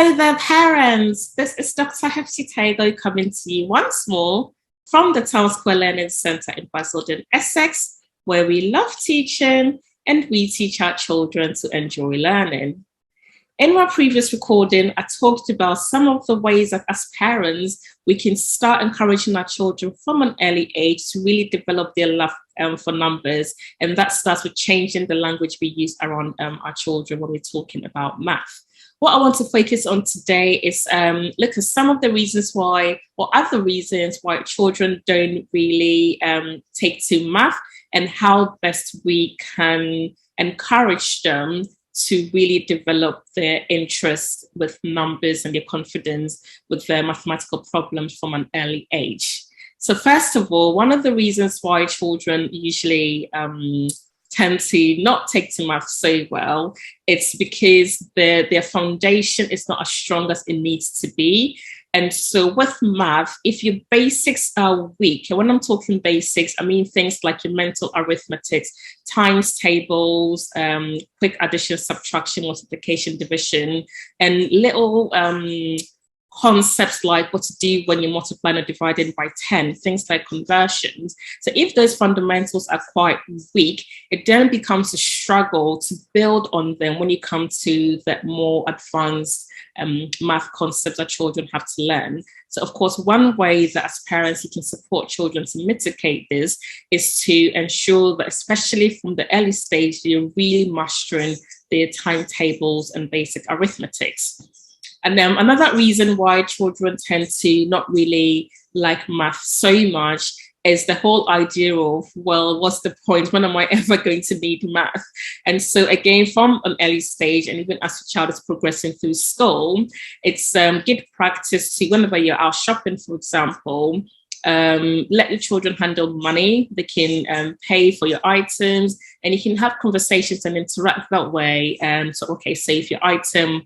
Hello there, parents. This is Dr. Hefty Tago coming to you once more from the Town Square Learning Centre in Basildon, Essex, where we love teaching and we teach our children to enjoy learning. In my previous recording, I talked about some of the ways that as parents, we can start encouraging our children from an early age to really develop their love for numbers. And that starts with changing the language we use around our children when we're talking about math. What I want to focus on today is look at some of the reasons why, or other reasons why children don't really take to math, and how best we can encourage them to really develop their interest with numbers and their confidence with their mathematical problems from an early age. So first of all, one of the reasons why children usually tend to not take to math so well, it's because their foundation is not as strong as it needs to be. And so with math, if your basics are weak, and when I'm talking basics, I mean things like your mental arithmetic, times tables, quick addition, subtraction, multiplication, division, and little concepts like what to do when you're multiplying or dividing by 10, things like conversions. So if those fundamentals are quite weak, it then becomes a struggle to build on them when you come to the more advanced math concepts that children have to learn. So of course, one way that as parents you can support children to mitigate this is to ensure that, especially from the early stage, you're really mastering their timetables and basic arithmetics. And then another reason why children tend to not really like math so much is the whole idea of, well, what's the point? When am I ever going to need math? And so again, from an early stage, and even as the child is progressing through school, it's good practice to, whenever you're out shopping, for example, let your children handle money. They can pay for your items, and you can have conversations and interact that way. So, okay, say if your item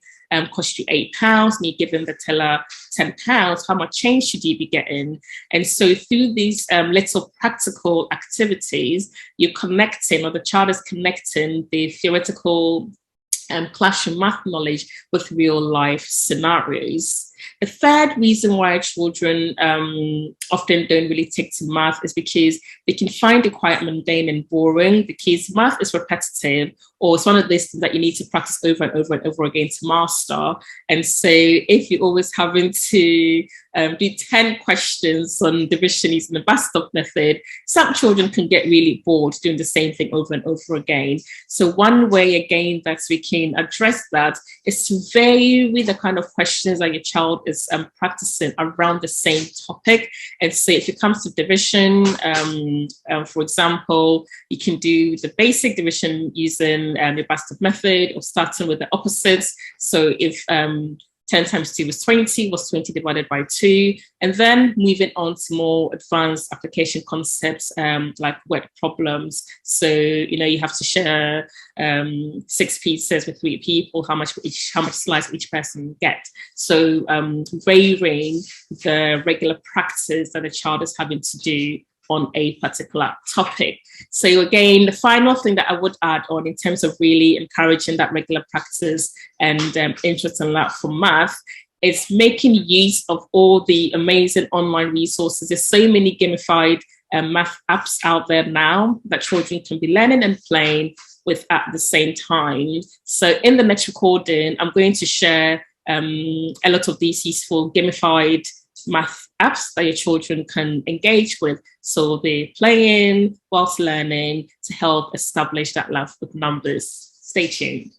cost you £8 and you're giving the teller £10, how much change should you be getting? And so through these little practical activities, you're connecting, or the child is connecting, the theoretical classroom math knowledge with real life scenarios. The third reason why children often don't really take to math is because they can find it quite mundane and boring, because math is repetitive, or it's one of those things that you need to practice over and over and over again to master. And so if you're always having to do 10 questions on division using the Bastov method, some children can get really bored doing the same thing over and over again. So one way, again, that we can address that is to vary the kind of questions that your child is practicing around the same topic. And so if it comes to division, for example, you can do the basic division using the Bastov method, or starting with the opposites. So if 10 times 2 was 20, was 20 divided by 2, and then moving on to more advanced application concepts like word problems. So, you know, you have to share 6 pizzas with 3 people, how much slice each person get. So varying the regular practice that a child is having to do on a particular topic. So again, the final thing that I would add on in terms of really encouraging that regular practice and interest in that for math is making use of all the amazing online resources. There's so many gamified math apps out there now that children can be learning and playing with at the same time. So in the next recording, I'm going to share a lot of these useful gamified math apps that your children can engage with. So they're playing whilst learning to help establish that love with numbers. Stay tuned.